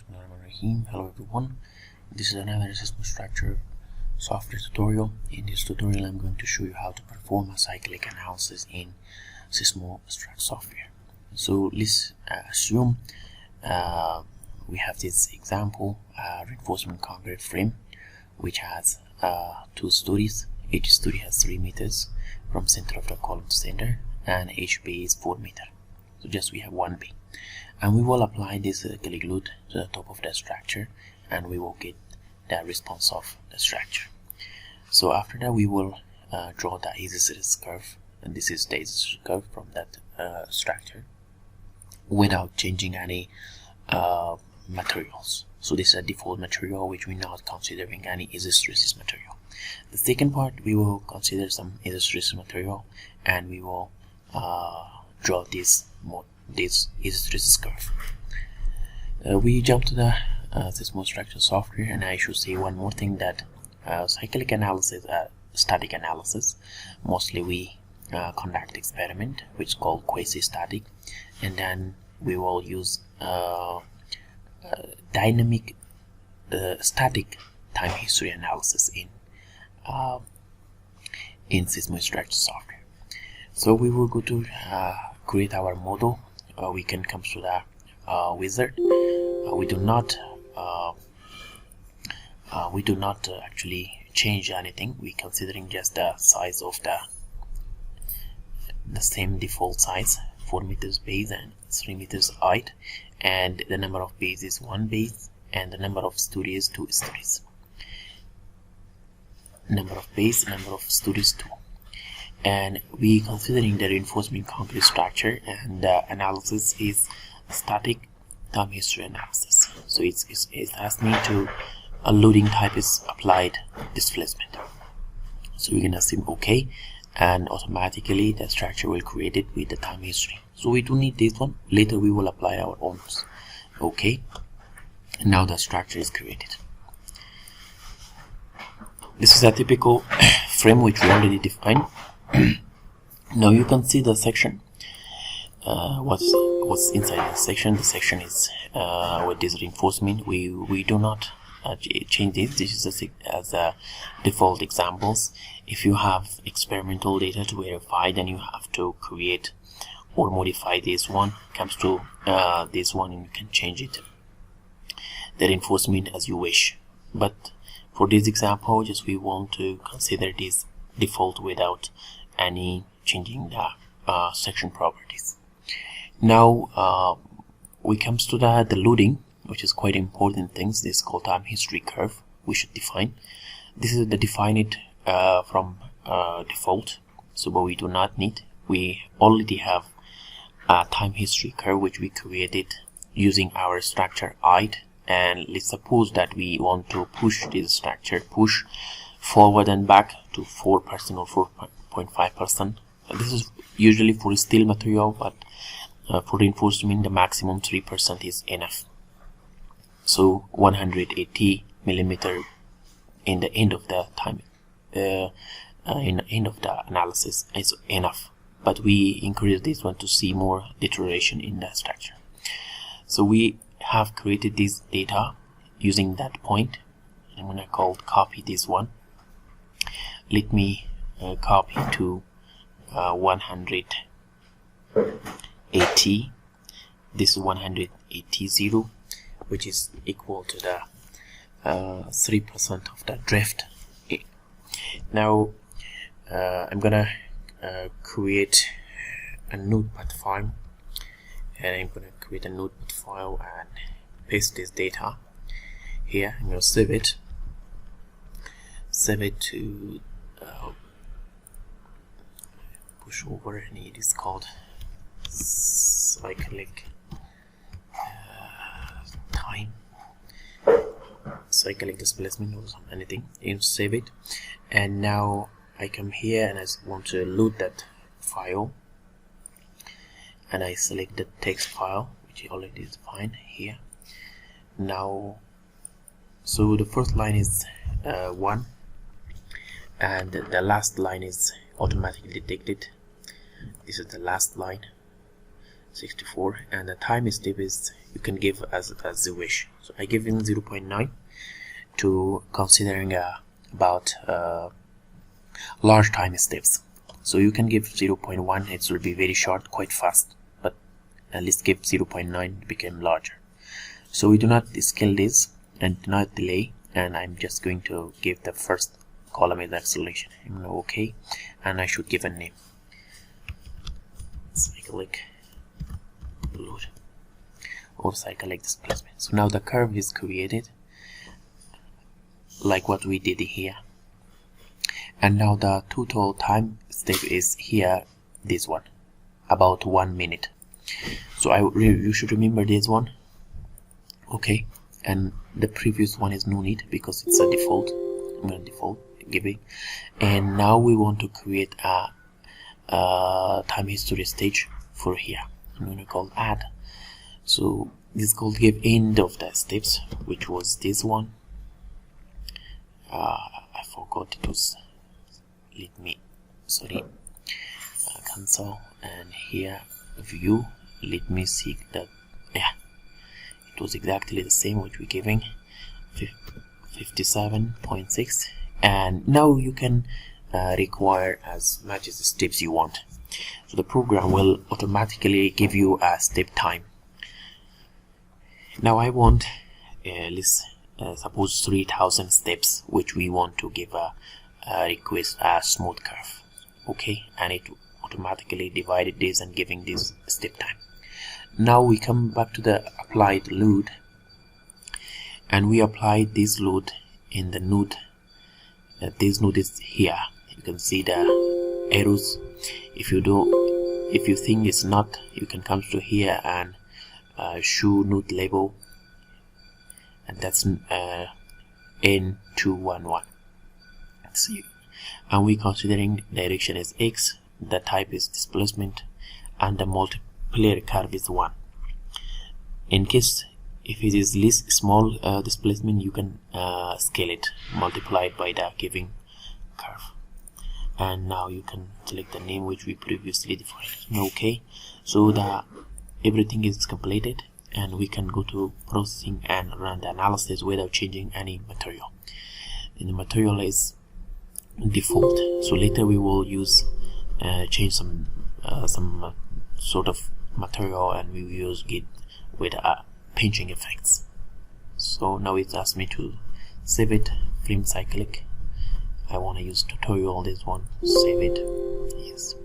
Bismillahirrahmanirrahim. Hello everyone, this is another SeismoStruct software tutorial. In this tutorial I'm going to show you how to perform a cyclic analysis in SeismoStruct software. So let's assume we have this example reinforcement concrete frame which has two stories. Each story has 3 meters from center of the column to center, and each bay is 4 meters. So just we have one bay, and we will apply this cyclic load to the top of the structure, and we will get the response of the structure. So after that we will draw the easy curve, and this is the easy curve from that structure without changing any materials. So this is a default material which we're not considering any easy material. The second part, we will consider some easy material, and we will draw this easy curve. We jump to the SeismoStruct software, and I should say one more thing, that cyclic analysis, static analysis, mostly we conduct experiment which is called quasi-static, and then we will use dynamic static time history analysis in SeismoStruct software. So we will go to create our model. We can come to the wizard. We do not actually change anything. We considering just the size of the same default size, 4 meters base and 3 meters height, and the number of bays is 1 base, and the number of stories 2 stories. Number of bays, number of stories 2. And we considering the reinforcement concrete structure, and the analysis is static time history analysis. So it asks me to a loading type is applied displacement. So we can assume OK, and automatically the structure will create it with the time history. So we don't need this one. Later we will apply our own. OK, and now the structure is created. This is a typical frame which we already defined. Now you can see the section. What's inside the section? The section is with this reinforcement. We do not change this. This is as a default examples. If you have experimental data to verify, then you have to create or modify this one. Comes to this one, and you can change it, the reinforcement, as you wish. But for this example, just we want to consider this default without any changing the section properties. Now we comes to the loading, which is quite important things. This is called time history curve. We should define. This is the define it from default. So but we do not need. We already have a time history curve which we created using our structure height. And let's suppose that we want to push this structure, push forward and back to 4% or 4.5%. This is usually for steel material, but for reinforcement the maximum 3% is enough. So 180 millimeter in the end of the time, in the end of the analysis is enough. But we increase this one to see more deterioration in the structure. So we have created this data using that point. I'm gonna copy this one. Let me copy to 180. This is 180, which is equal to the 3% of the drift. Now I'm gonna create a notepad file, and I'm gonna create a notepad file and paste this data here. I'm gonna save it to push over, and it is called cyclic cyclic displacement or anything. You save it, and now I come here and I want to load that file, and I select the text file which already is defined here. Now so the first line is 1, and the last line is automatically detected. This is the last line, 64, and the time step is you can give as you wish. So I give him 0.9 to considering about large time steps. So you can give 0.1, it will be very short, quite fast, but at least give 0.9 to become larger. So we do not scale this and do not delay, and I'm just going to give the first column as acceleration. I'm going to OK, and I should give a name. Cyclic load or cyclic displacement. So now the curve is created like what we did here, and now the total time step is here, this one, about 1 minute. So you should remember this one, okay, and the previous one is no need because it's a default. I'm going to default giving, and now we want to create a time history stage for here. I'm going to call add. So this is called give end of the steps, which was this one. I forgot it was, let me, sorry, cancel, and here view, let me see that, yeah, it was exactly the same which we're giving 57.6, and now you can require as much as the steps you want. So the program will automatically give you a step time. Now I want let's suppose 3000 steps, which we want to give a request a smooth curve, okay, and it automatically divided this and giving this step time. Now we come back to the applied load, and we apply this load in the node. This node is here. You can see the arrows. If you think it's not, you can come to here and show node label, and that's N211. See, and we considering direction is X, the type is displacement, and the multiplier curve is 1. In case if it is less small displacement, you can scale it, multiply it by the given curve. And now you can select the name which we previously defined. Okay, so the everything is completed, and we can go to processing and run the analysis without changing any material. And the material is default, so later we will use change some sort of material, and we will use it with pinching effects. So now it asks me to save it, frame cyclic. I want to use tutorial, this one, save it, yes.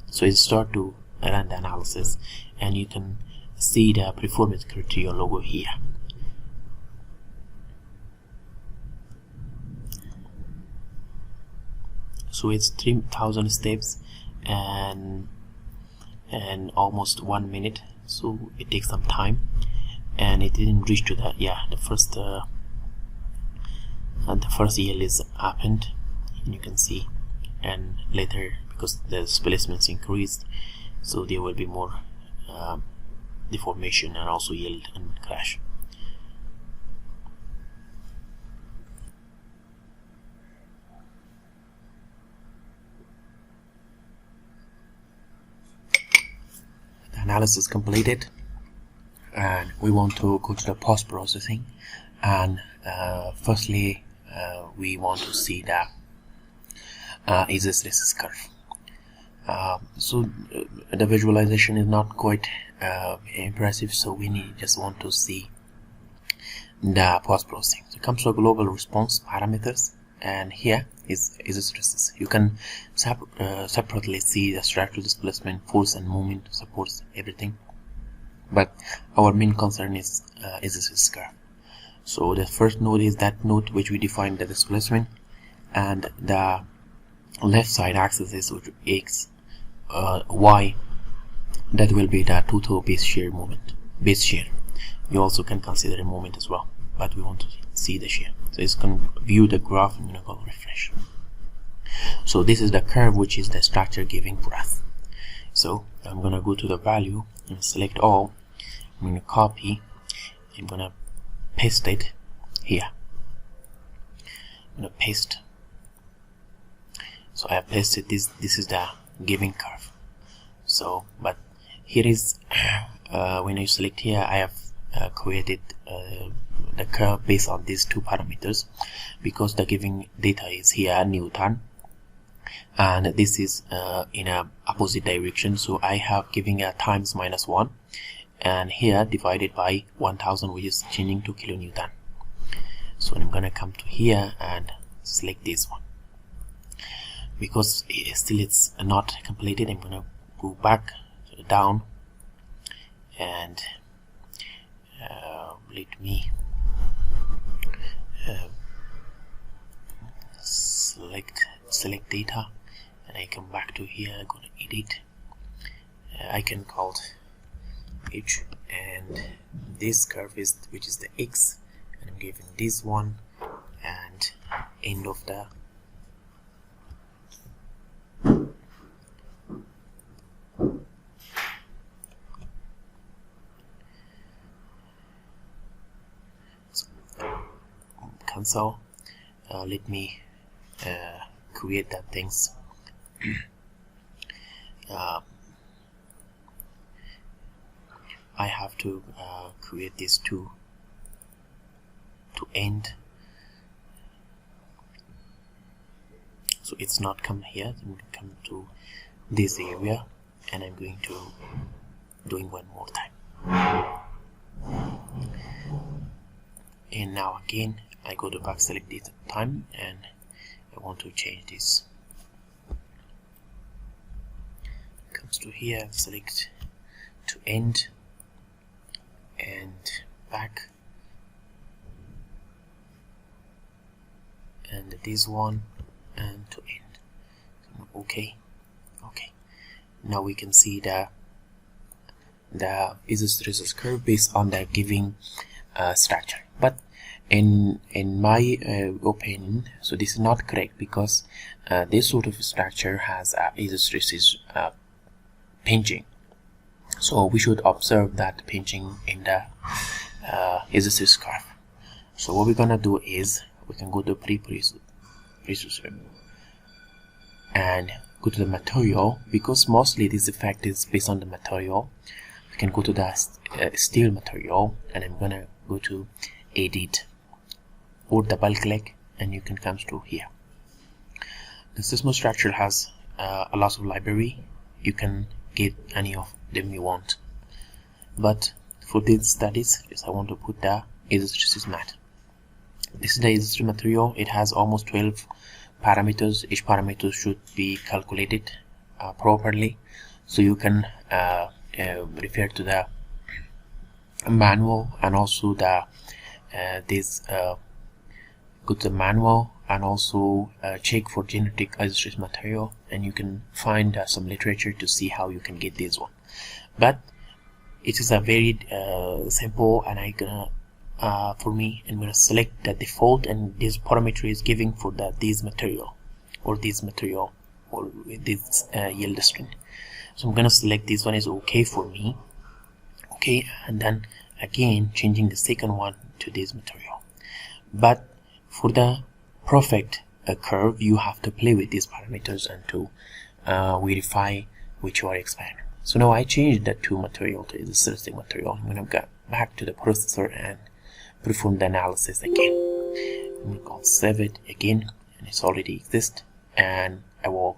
So it start to run the analysis, and you can see the performance criteria logo here. So it's 3000 steps and almost 1 minute, so it takes some time, and it didn't reach to the first yield is happened, and you can see, and later because the displacements increased, so there will be more deformation and also yield and crash. The analysis completed, and we want to go to the post-processing, and firstly we want to see the hysteresis curve. So the visualization is not quite impressive, so we just want to see the post-processing. So it comes to a global response parameters, and here is hysteresis. You can separately see the structural displacement, force and moment, supports, everything, but our main concern is hysteresis curve. So the first node is that node which we defined the displacement, and the left side axis is X, Y, that will be the total base shear moment, base shear. You also can consider a moment as well, but we want to see the shear. So it's going to view the graph, and I'm going to go refresh. So this is the curve which is the structure giving breath. So I'm going to go to the value and select all. I'm going to copy, I'm going to paste it here. I'm going to paste. So I have pasted this. This is the giving curve. So, but here is when I select here, I have created the curve based on these two parameters, because the giving data is here Newton, and this is in a opposite direction, so I have giving a times -1, and here divided by 1000, which is changing to kilonewton. So I'm gonna come to here and select this one. Because still it's not completed, I'm gonna go back down and let me select data, and I come back to here. I'm gonna edit. I can call it, and this curve is, which is the x, and I'm giving this one, and end of the cancel. Let me create that things. I have to create these two to end, so it's not come here. I'm going to come to this area, and I'm going to doing one more time. And now again I go to back, select date time, and I want to change this. Comes to here, select to end and back, and this one, and to end. Okay. Now we can see the SeismoStruct curve based on the giving structure. But in my opinion, so this is not correct, because this sort of structure has SeismoStruct pinching. So we should observe that pinching in the SeismoStruct curve. So what we're gonna do is we can go to precursor and go to the material, because mostly this effect is based on the material. We can go to the steel material, and I'm gonna go to edit or double click, and you can come to here. The SeismoStruct has a lot of library. You can get any of them you want, but for these studies, I want to put the SeismoStruct mat. This is the SeismoStruct material. It has almost 12 parameters. Each parameter should be calculated properly, so you can refer to the manual, and also the go to the manual, and also check for genetic SeismoStruct material, and you can find some literature to see how you can get this one. But it is a very simple, and for me, I'm gonna select the default, and this parameter is giving for this material or this yield strength. So I'm gonna select this one is okay for me. Okay, and then again changing the second one to this material. But for the perfect curve, you have to play with these parameters and to verify which you are expanding. So now I changed the two material to the SeismoStruct material. I'm gonna go back to the processor and perform the analysis again. I'm gonna save it again, and it's already exist, and I will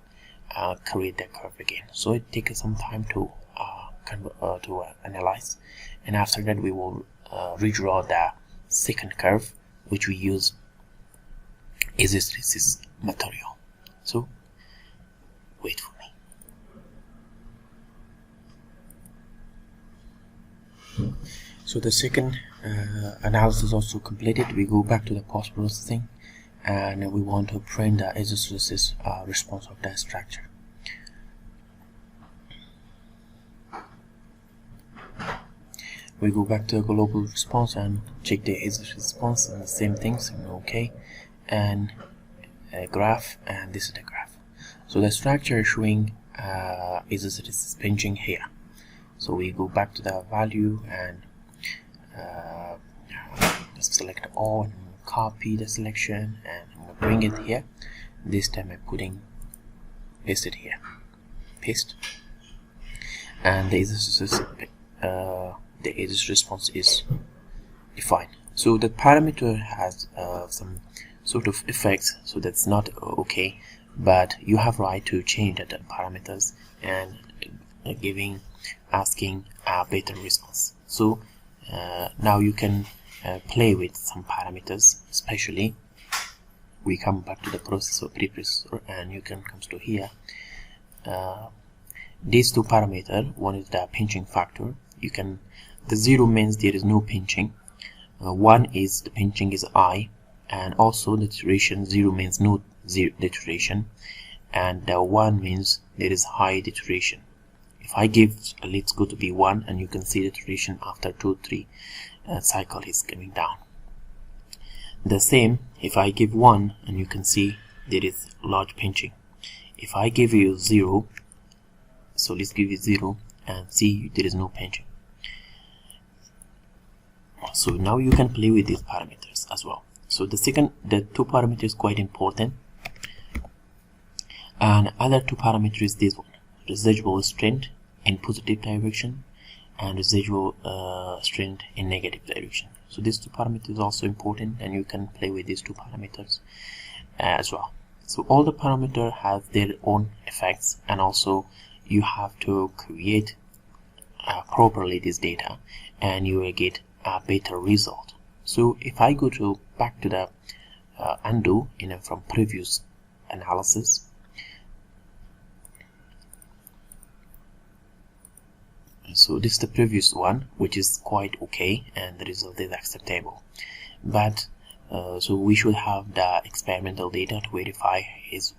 create the curve again. So it takes some time to analyze, and after that we will redraw the second curve, which we use SeismoStruct material. So wait for me. So the second analysis also completed. We go back to the post-processing, and we want to print the SeismoStruct response of the structure. We go back to the global response and check the SeismoStruct response, and the same things. Okay, and a graph, and this is the graph. So the structure is showing SeismoStruct pinching here. So we go back to the value, and select all, and copy the selection, and I'm gonna bring it here. This time I'm paste it here, paste, and the SeismoStruct the edge response is defined. So the parameter has some sort of effects, so that's not okay, but you have right to change the parameters and asking a better response. So now you can play with some parameters, especially we come back to the preprocessor and you can come to here. These two parameters, one is the pinching factor. The 0 means there is no pinching, 1 is the pinching is I, and also the deterioration. 0 means no deterioration, and 1 means there is high deterioration. If I give let's go to B1, and you can see deterioration after 2-3 cycle is coming down. The same if I give 1, and you can see there is large pinching. If I give you 0, so let's give you 0 and see there is no pinching. So now you can play with these parameters as well. So the two parameters quite important, and other two parameters is this one, residual strength in positive direction and residual strength in negative direction. So these two parameters are also important, and you can play with these two parameters as well. So all the parameters have their own effects, and also you have to create properly this data, and you will get a better result. So if I go back to the undo from previous analysis, so this is the previous one, which is quite okay, and the result is acceptable. But so we should have the experimental data to verify his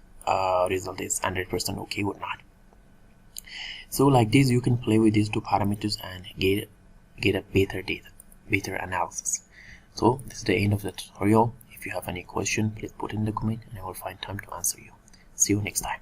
result is 100% okay or not. So like this, you can play with these two parameters and get a better analysis. So this is the end of the tutorial. If you have any question, please put in the comment and I will find time to answer you. See you next time.